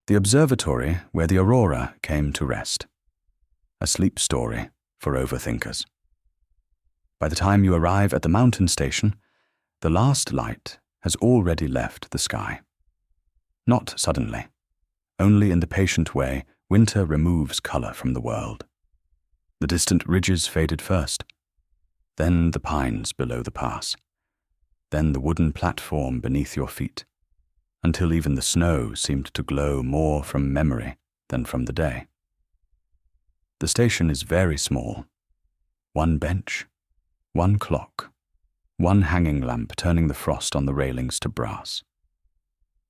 The observatory where the Aurora came to rest. A sleep story for overthinkers. By the time you arrive at the mountain station, the last light has already left the sky. Not suddenly, only in the patient way winter removes color from the world. The distant ridges faded first, then the pines below the pass, then the wooden platform beneath your feet, until even the snow seemed to glow more from memory than from the day. The station is very small. One bench, one clock, one hanging lamp turning the frost on the railings to brass.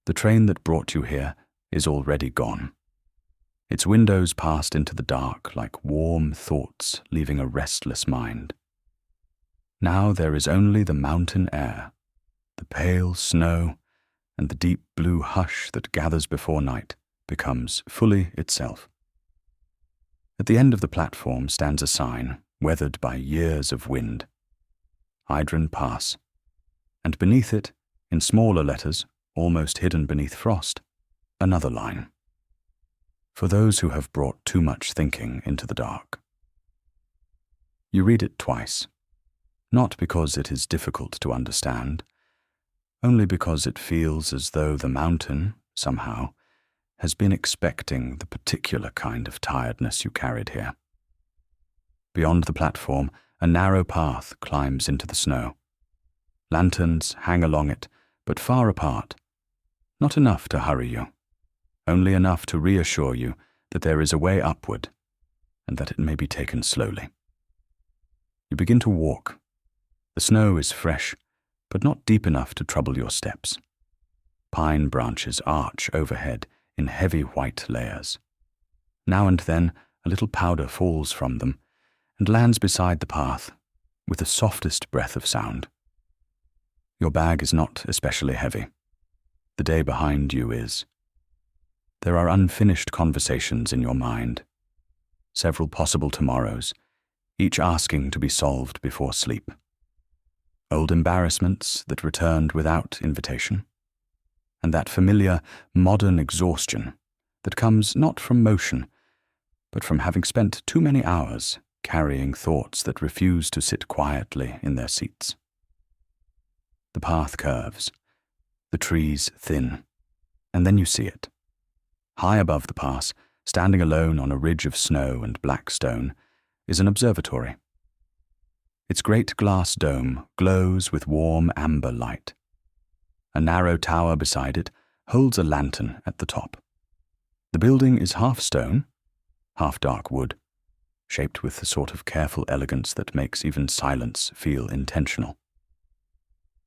The train that brought you here is already gone. Its windows passed into the dark like warm thoughts leaving a restless mind. Now there is only the mountain air, the pale snow, and the deep blue hush that gathers before night becomes fully itself. At the end of the platform stands a sign, weathered by years of wind. Hydran Pass, and beneath it, in smaller letters, almost hidden beneath frost, another line. For those who have brought too much thinking into the dark. You read it twice, not because it is difficult to understand, only because it feels as though the mountain, somehow, has been expecting the particular kind of tiredness you carried here. Beyond the platform, a narrow path climbs into the snow. Lanterns hang along it, but far apart. Not enough to hurry you, only enough to reassure you that there is a way upward, and that it may be taken slowly. You begin to walk. The snow is fresh, but not deep enough to trouble your steps. Pine branches arch overhead in heavy white layers. Now and then, a little powder falls from them and lands beside the path with the softest breath of sound. Your bag is not especially heavy. The day behind you is. There are unfinished conversations in your mind, several possible tomorrows, each asking to be solved before sleep. Old embarrassments that returned without invitation, and that familiar modern exhaustion that comes not from motion, but from having spent too many hours carrying thoughts that refuse to sit quietly in their seats. The path curves, the trees thin, and then you see it. High above the pass, standing alone on a ridge of snow and black stone, is an observatory. Its great glass dome glows with warm amber light. A narrow tower beside it holds a lantern at the top. The building is half stone, half dark wood, shaped with the sort of careful elegance that makes even silence feel intentional.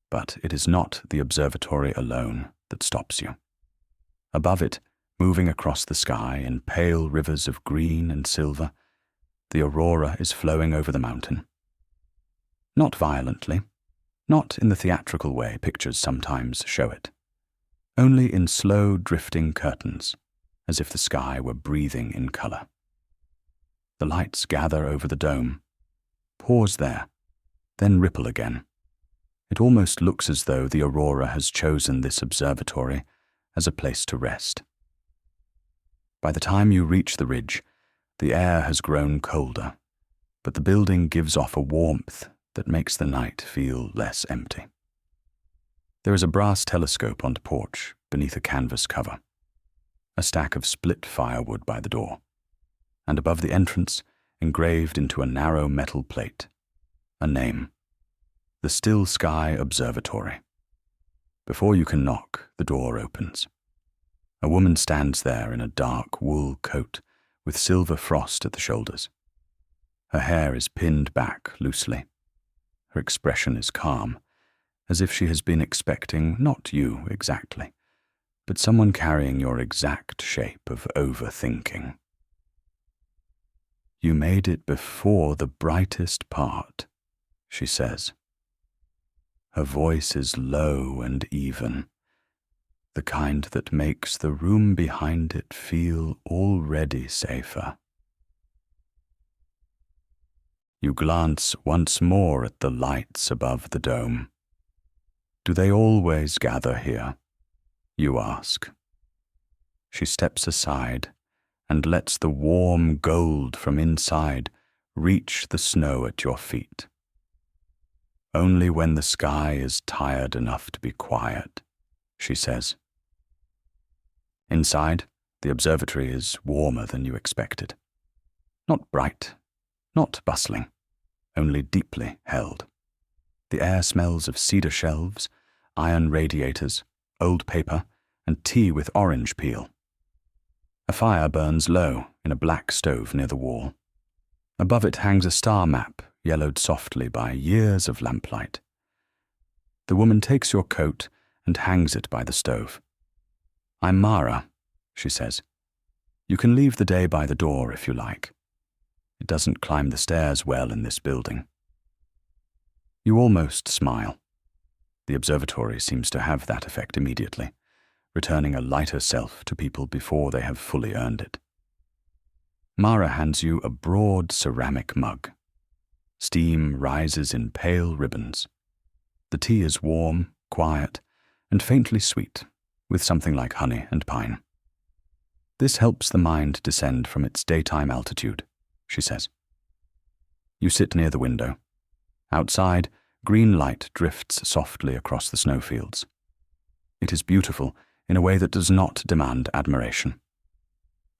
But it is not the observatory alone that stops you. Above it, moving across the sky in pale rivers of green and silver, the Aurora is flowing over the mountain. Not violently, not in the theatrical way pictures sometimes show it, only in slow drifting curtains, as if the sky were breathing in color. The lights gather over the dome, pause there, then ripple again. It almost looks as though the Aurora has chosen this observatory as a place to rest. By the time you reach the ridge, the air has grown colder, but the building gives off a warmth that makes the night feel less empty. There is a brass telescope on the porch beneath a canvas cover, a stack of split firewood by the door, and above the entrance, engraved into a narrow metal plate, a name, the Still Sky Observatory. Before you can knock, the door opens. A woman stands there in a dark wool coat with silver frost at the shoulders. Her hair is pinned back loosely. Her expression is calm, as if she has been expecting not you exactly, but someone carrying your exact shape of overthinking. "You made it before the brightest part," she says. Her voice is low and even, the kind that makes the room behind it feel already safer. You glance once more at the lights above the dome. Do they always gather here? You ask. she steps aside and lets the warm gold from inside reach the snow at your feet. Only when the sky is tired enough to be quiet, she says. Inside, the observatory is warmer than you expected. Not bright, not bustling, only deeply held. The air smells of cedar shelves, iron radiators, old paper, and tea with orange peel. A fire burns low in a black stove near the wall. Above it hangs a star map, yellowed softly by years of lamplight. The woman takes your coat and hangs it by the stove. "I'm Mara," she says. "You can leave the day by the door if you like. It doesn't climb the stairs well in this building." You almost smile. The observatory seems to have that effect immediately, returning a lighter self to people before they have fully earned it. Mara hands you a broad ceramic mug. Steam rises in pale ribbons. The tea is warm, quiet, and faintly sweet, with something like honey and pine. "This helps the mind descend from its daytime altitude," she says. You sit near the window. Outside, green light drifts softly across the snowfields. It is beautiful in a way that does not demand admiration.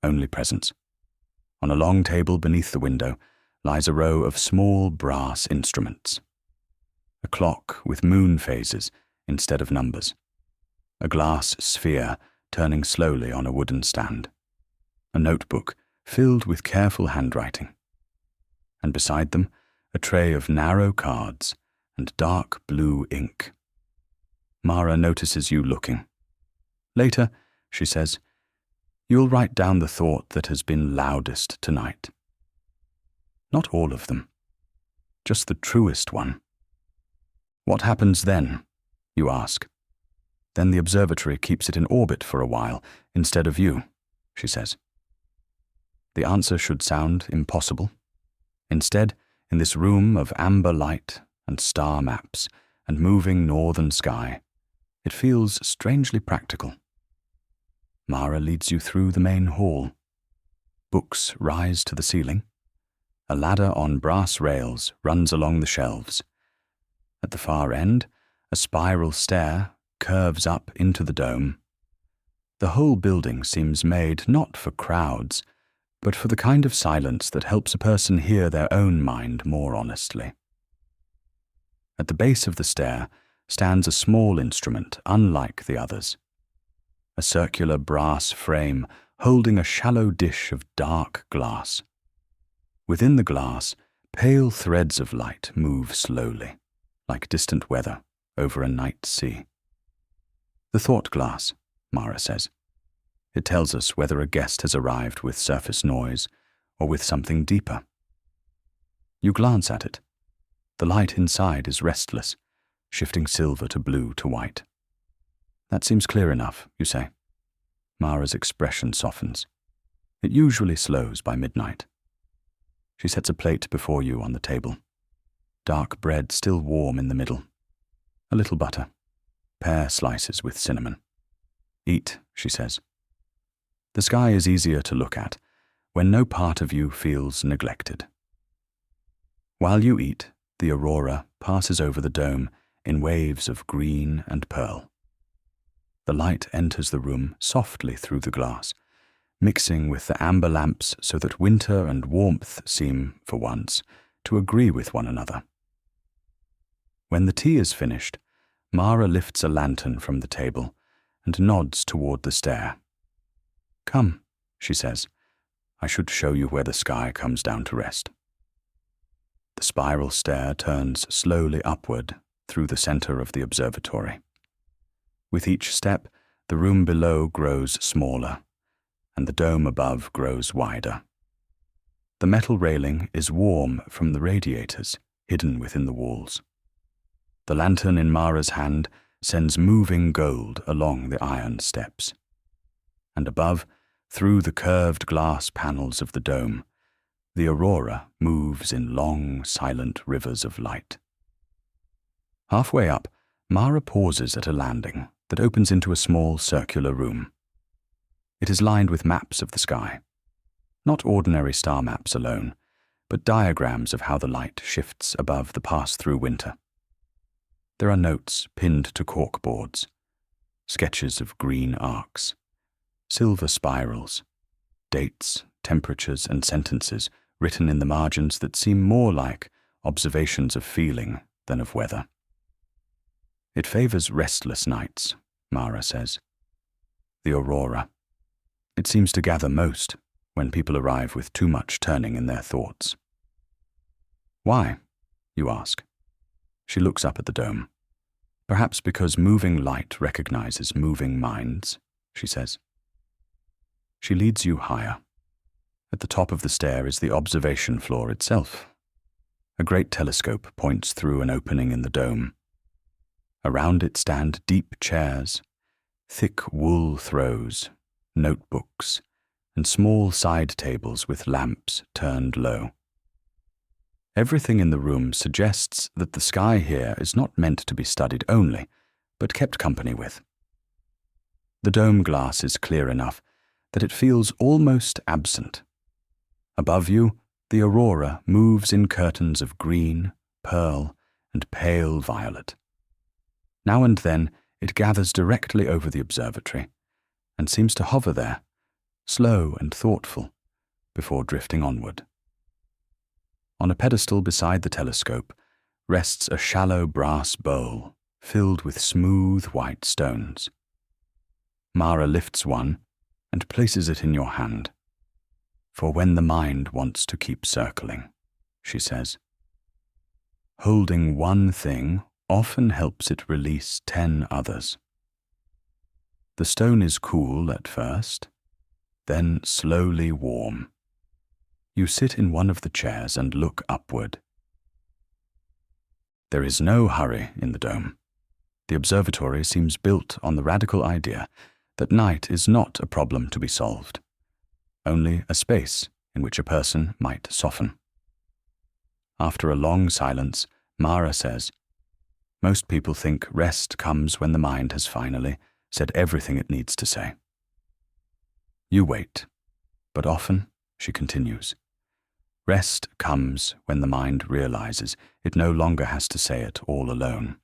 Only presence. On a long table beneath the window lies a row of small brass instruments. A clock with moon phases instead of numbers. A glass sphere turning slowly on a wooden stand. A notebook filled with careful handwriting. And beside them, a tray of narrow cards and dark blue ink. Mara notices you looking. "Later," she says, "you'll write down the thought that has been loudest tonight." Not all of them, just the truest one. "What happens then?" you ask. "Then the observatory keeps it in orbit for a while instead of you," she says. The answer should sound impossible. Instead, in this room of amber light and star maps and moving northern sky, it feels strangely practical. Mara leads you through the main hall. Books rise to the ceiling. A ladder on brass rails runs along the shelves. At the far end, a spiral stair curves up into the dome. The whole building seems made not for crowds, but for the kind of silence that helps a person hear their own mind more honestly. At the base of the stair stands a small instrument unlike the others. A circular brass frame holding a shallow dish of dark glass. Within the glass, pale threads of light move slowly, like distant weather over a night sea. "The thought glass," Mara says. "It tells us whether a guest has arrived with surface noise or with something deeper." You glance at it. The light inside is restless, shifting silver to blue to white. "That seems clear enough," you say. Mara's expression softens. It usually slows by midnight. She sets a plate before you on the table. Dark bread still warm in the middle. A little butter. Pear slices with cinnamon. "Eat," she says. The sky is easier to look at when no part of you feels neglected. While you eat, the aurora passes over the dome in waves of green and pearl. The light enters the room softly through the glass, mixing with the amber lamps so that winter and warmth seem, for once, to agree with one another. When the tea is finished, Mara lifts a lantern from the table and nods toward the stair. "Come," she says. "I should show you where the sky comes down to rest." The spiral stair turns slowly upward through the center of the observatory. With each step, the room below grows smaller, and the dome above grows wider. The metal railing is warm from the radiators hidden within the walls. The lantern in Mara's hand sends moving gold along the iron steps. And above, through the curved glass panels of the dome, the aurora moves in long, silent rivers of light. Halfway up, Mara pauses at a landing that opens into a small circular room. It is lined with maps of the sky. Not ordinary star maps alone, but diagrams of how the light shifts above the pass-through winter. There are notes pinned to corkboards, sketches of green arcs, silver spirals, dates, temperatures, and sentences written in the margins that seem more like observations of feeling than of weather. It favors restless nights, Mara says. The Aurora. It seems to gather most when people arrive with too much turning in their thoughts. Why? You ask. She looks up at the dome. Perhaps because moving light recognizes moving minds, she says. She leads you higher. At the top of the stair is the observation floor itself. A great telescope points through an opening in the dome. Around it stand deep chairs, thick wool throws, notebooks, and small side tables with lamps turned low. Everything in the room suggests that the sky here is not meant to be studied only, but kept company with. The dome glass is clear enough that it feels almost absent. Above you, the aurora moves in curtains of green, pearl, and pale violet. Now and then it gathers directly over the observatory and seems to hover there, slow and thoughtful, before drifting onward. On a pedestal beside the telescope rests a shallow brass bowl filled with smooth white stones. Mara lifts one and places it in your hand. For when the mind wants to keep circling, she says. Holding one thing often helps it release 10 others. The stone is cool at first, then slowly warm. You sit in one of the chairs and look upward. There is no hurry in the dome. The observatory seems built on the radical idea that night is not a problem to be solved, only a space in which a person might soften. After a long silence, Mara says, most people think rest comes when the mind has finally said everything it needs to say. You wait, but often, she continues, rest comes when the mind realizes it no longer has to say it all alone.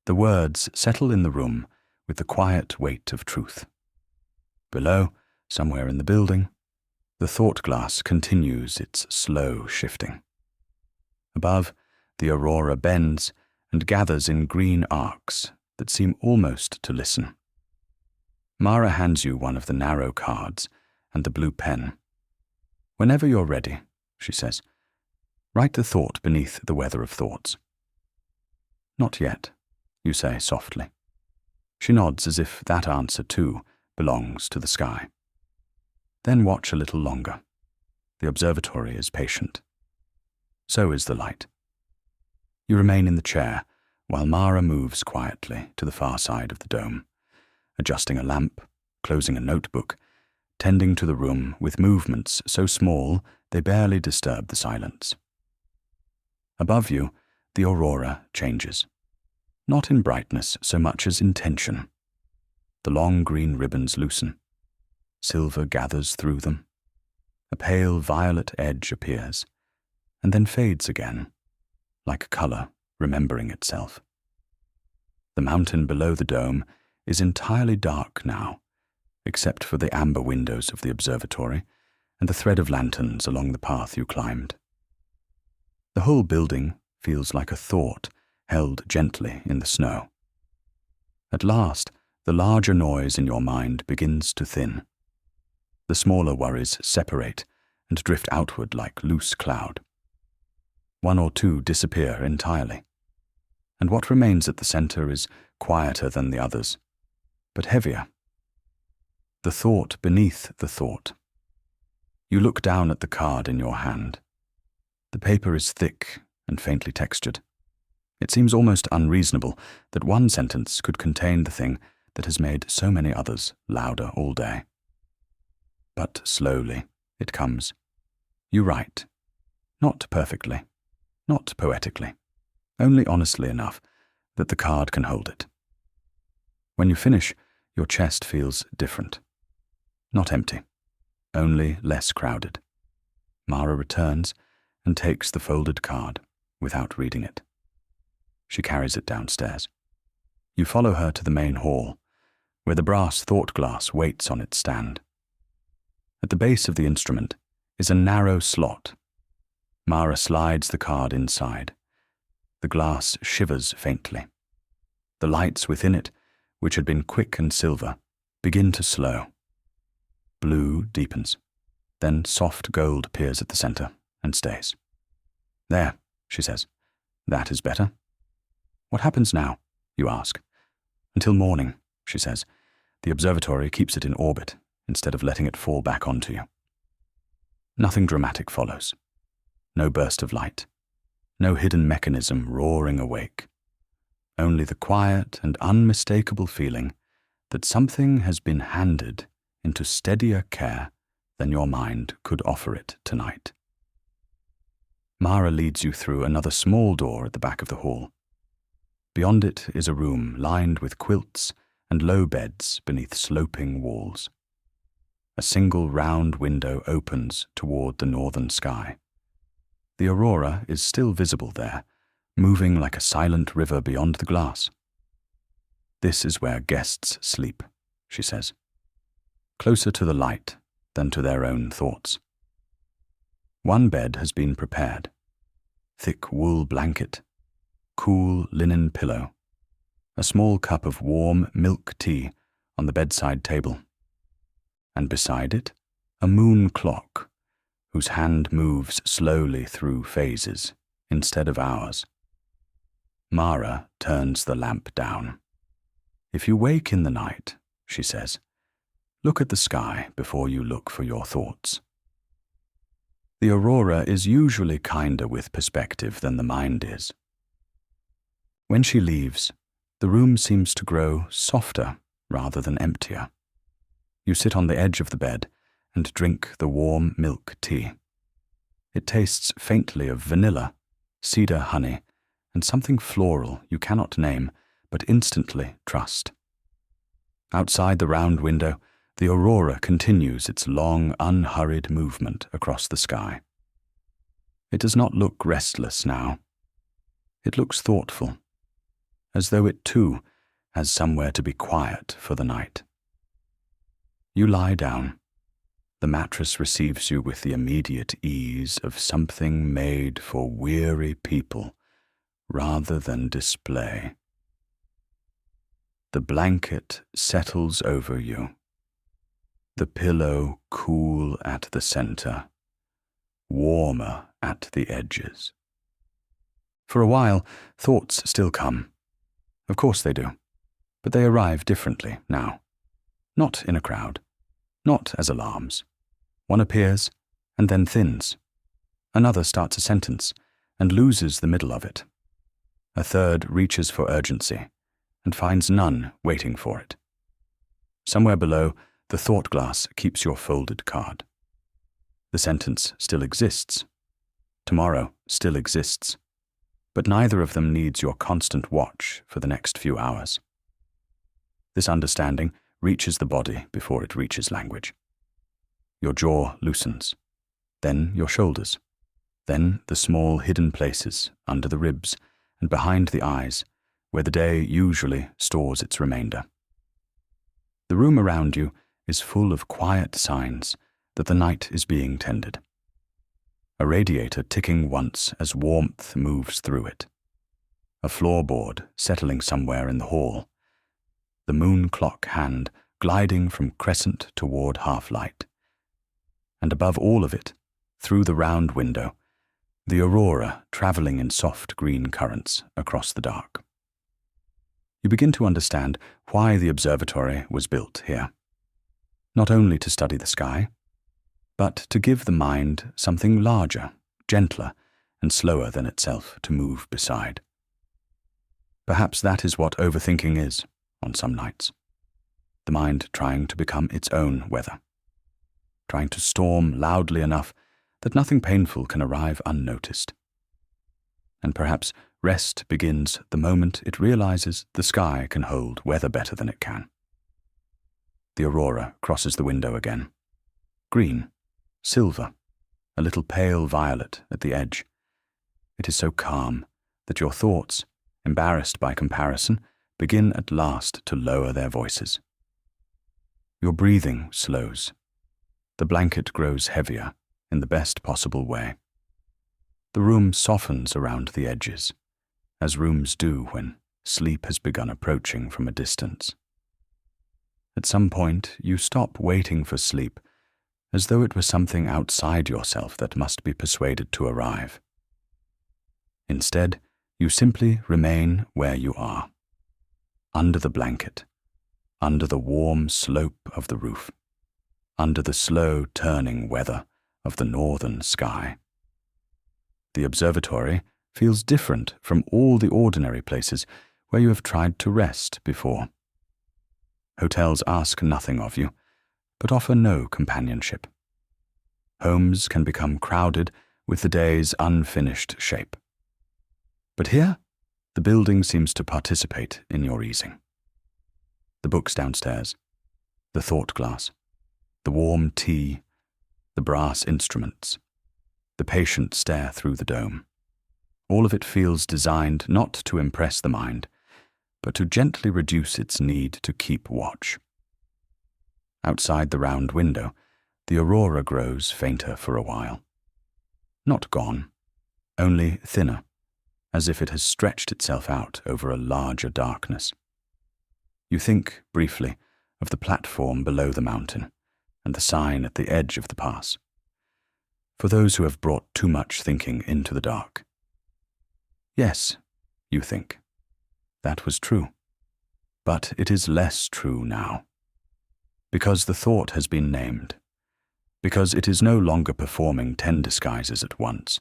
The words settle in the room with the quiet weight of truth. Below, somewhere in the building, the thought glass continues its slow shifting. Above, the aurora bends and gathers in green arcs that seem almost to listen. Mara hands you one of the narrow cards and the blue pen. Whenever you're ready, she says, write the thought beneath the weather of thoughts. Not yet, you say softly. She nods as if that answer, too, belongs to the sky. Then watch a little longer. The observatory is patient. So is the light. You remain in the chair while Mara moves quietly to the far side of the dome, adjusting a lamp, closing a notebook, tending to the room with movements so small they barely disturb the silence. Above you, the aurora changes. Not in brightness so much as in tension. The long green ribbons loosen. Silver gathers through them. A pale violet edge appears, and then fades again, like color remembering itself. The mountain below the dome is entirely dark now, except for the amber windows of the observatory and the thread of lanterns along the path you climbed. The whole building feels like a thought held gently in the snow. At last, the larger noise in your mind begins to thin. The smaller worries separate and drift outward like loose cloud. One or two disappear entirely, and what remains at the center is quieter than the others, but heavier. The thought beneath the thought. You look down at the card in your hand. The paper is thick and faintly textured. It seems almost unreasonable that one sentence could contain the thing that has made so many others louder all day. But slowly it comes. You write. Not perfectly, not poetically, only honestly enough that the card can hold it. When you finish, your chest feels different, not empty, only less crowded. Mara returns and takes the folded card without reading it. She carries it downstairs. You follow her to the main hall, where the brass thought glass waits on its stand. At the base of the instrument is a narrow slot. Mara slides the card inside. The glass shivers faintly. The lights within it, which had been quick and silver, begin to slow. Blue deepens. Then soft gold appears at the center and stays. There, she says. That is better. What happens now? You ask. Until morning, she says. The observatory keeps it in orbit instead of letting it fall back onto you. Nothing dramatic follows. No burst of light. No hidden mechanism roaring awake. Only the quiet and unmistakable feeling that something has been handed into steadier care than your mind could offer it tonight. Mara leads you through another small door at the back of the hall. Beyond it is a room lined with quilts and low beds beneath sloping walls. A single round window opens toward the northern sky. The Aurora is still visible there, moving like a silent river beyond the glass. This is where guests sleep, she says, closer to the light than to their own thoughts. One bed has been prepared. Thick wool blanket, cool linen pillow, a small cup of warm milk tea on the bedside table, and beside it, a moon clock whose hand moves slowly through phases instead of hours. Mara turns the lamp down. If you wake in the night, she says, look at the sky before you look for your thoughts. The Aurora is usually kinder with perspective than the mind is. When she leaves, the room seems to grow softer rather than emptier. You sit on the edge of the bed and drink the warm milk tea. It tastes faintly of vanilla, cedar honey, and something floral you cannot name, but instantly trust. Outside the round window, the Aurora continues its long, unhurried movement across the sky. It does not look restless now. It looks thoughtful, as though it too has somewhere to be quiet for the night. You lie down. The mattress receives you with the immediate ease of something made for weary people rather than display. The blanket settles over you. The pillow cool at the center, warmer at the edges. For a while, thoughts still come. Of course they do, but they arrive differently now. Not in a crowd, not as alarms. One appears and then thins. Another starts a sentence and loses the middle of it. A third reaches for urgency and finds none waiting for it. Somewhere below, the thought glass keeps your folded card. The sentence still exists. Tomorrow still exists. But neither of them needs your constant watch for the next few hours. This understanding reaches the body before it reaches language. Your jaw loosens, then your shoulders, then the small hidden places under the ribs and behind the eyes, where the day usually stores its remainder. The room around you is full of quiet signs that the night is being tended. A radiator ticking once as warmth moves through it. A floorboard settling somewhere in the hall. The moon clock hand gliding from crescent toward half-light. And above all of it, through the round window, the Aurora traveling in soft green currents across the dark. You begin to understand why the observatory was built here. Not only to study the sky, but to give the mind something larger, gentler, and slower than itself to move beside. Perhaps that is what overthinking is on some nights. The mind trying to become its own weather. Trying to storm loudly enough that nothing painful can arrive unnoticed. And perhaps rest begins the moment it realizes the sky can hold weather better than it can. The Aurora crosses the window again. Green, silver, a little pale violet at the edge. It is so calm that your thoughts, embarrassed by comparison, begin at last to lower their voices. Your breathing slows. The blanket grows heavier in the best possible way. The room softens around the edges, as rooms do when sleep has begun approaching from a distance. At some point, you stop waiting for sleep, as though it were something outside yourself that must be persuaded to arrive. Instead, you simply remain where you are, under the blanket, under the warm slope of the roof, under the slow turning weather of the northern sky. The observatory feels different from all the ordinary places where you have tried to rest before. Hotels ask nothing of you, but offer no companionship. Homes can become crowded with the day's unfinished shape. But here, the building seems to participate in your easing. The books downstairs, the thought glass, the warm tea, the brass instruments, the patient stare through the dome. All of it feels designed not to impress the mind, but to gently reduce its need to keep watch. Outside the round window, the aurora grows fainter for a while. Not gone, only thinner, as if it has stretched itself out over a larger darkness. You think, briefly, of the platform below the mountain and the sign at the edge of the pass. For those who have brought too much thinking into the dark. Yes, you think. That was true. But it is less true now. Because the thought has been named. Because it is no longer performing 10 disguises at once.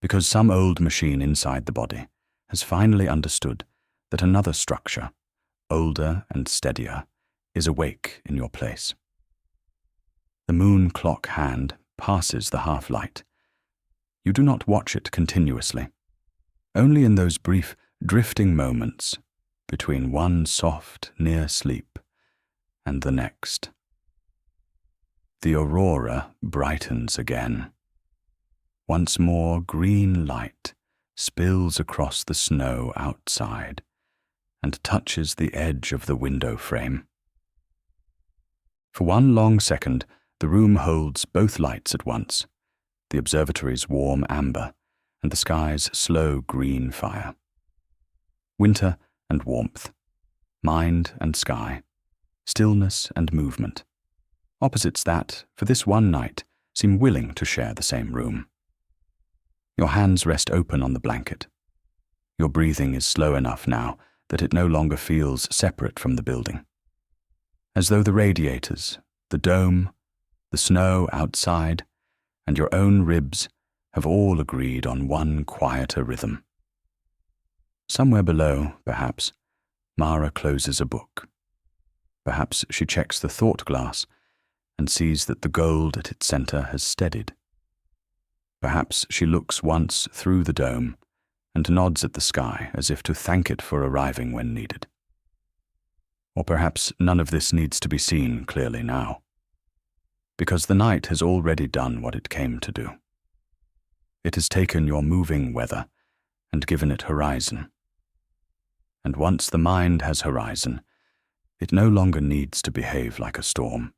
Because some old machine inside the body has finally understood that another structure, older and steadier, is awake in your place. The moon clock hand passes the half-light. You do not watch it continuously, only in those brief, drifting moments between one soft, near sleep and the next. The aurora brightens again. Once more, green light spills across the snow outside and touches the edge of the window frame. For one long second, the room holds both lights at once, the observatory's warm amber and the sky's slow green fire. Winter and warmth, mind and sky, stillness and movement, opposites that, for this one night, seem willing to share the same room. Your hands rest open on the blanket. Your breathing is slow enough now that it no longer feels separate from the building. As though the radiators, the dome, the snow outside, and your own ribs have all agreed on one quieter rhythm. Somewhere below, perhaps, Mara closes a book. Perhaps she checks the thought glass and sees that the gold at its center has steadied. Perhaps she looks once through the dome and nods at the sky as if to thank it for arriving when needed. Or perhaps none of this needs to be seen clearly now, because the night has already done what it came to do. It has taken your moving weather and given it horizon. And once the mind has horizon, it no longer needs to behave like a storm.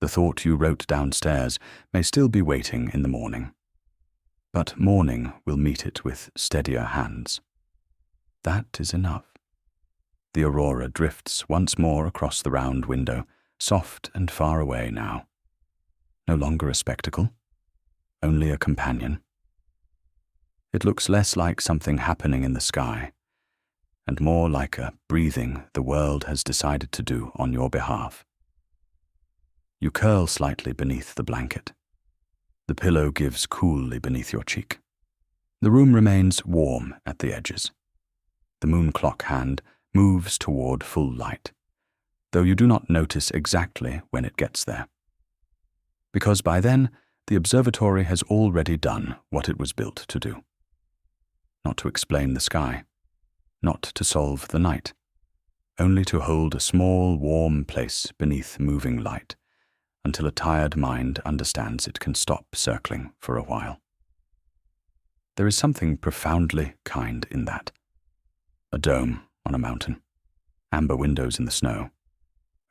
The thought you wrote downstairs may still be waiting in the morning, but morning will meet it with steadier hands. That is enough. The aurora drifts once more across the round window, soft and far away now. No longer a spectacle, only a companion. It looks less like something happening in the sky, and more like a breathing the world has decided to do on your behalf. You curl slightly beneath the blanket. The pillow gives coolly beneath your cheek. The room remains warm at the edges. The moon clock hand moves toward full light, though you do not notice exactly when it gets there. Because by then, the observatory has already done what it was built to do. Not to explain the sky, not to solve the night, only to hold a small, warm place beneath moving light until a tired mind understands it can stop circling for a while. There is something profoundly kind in that. A dome on a mountain, amber windows in the snow,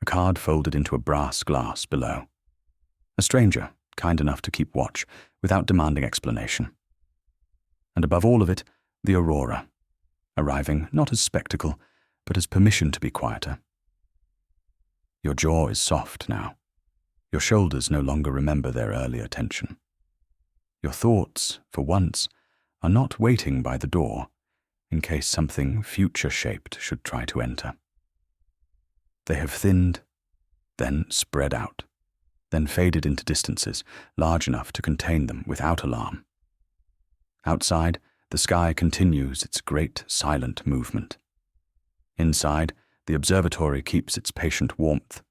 a card folded into a brass glass below, a stranger kind enough to keep watch without demanding explanation. And above all of it, the Aurora, arriving not as spectacle, but as permission to be quieter. Your jaw is soft now. Your shoulders no longer remember their earlier tension. Your thoughts, for once, are not waiting by the door in case something future-shaped should try to enter. They have thinned, then spread out, then faded into distances large enough to contain them without alarm. Outside, the sky continues its great silent movement. Inside, the observatory keeps its patient warmth.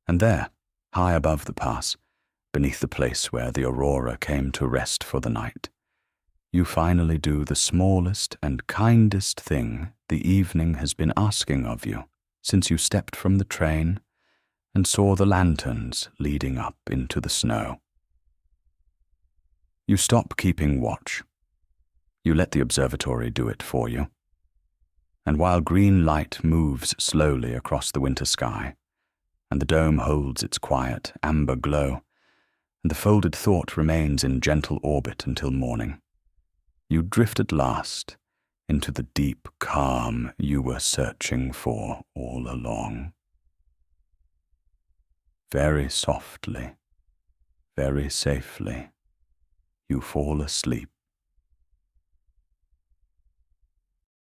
And there, high above the pass, beneath the place where the Aurora came to rest for the night, you finally do the smallest and kindest thing the evening has been asking of you since you stepped from the train and saw the lanterns leading up into the snow. You stop keeping watch. You let the observatory do it for you. And while green light moves slowly across the winter sky, and the dome holds its quiet amber glow, and the folded thought remains in gentle orbit until morning, you drift at last into the deep calm you were searching for all along. Very softly, very safely, you fall asleep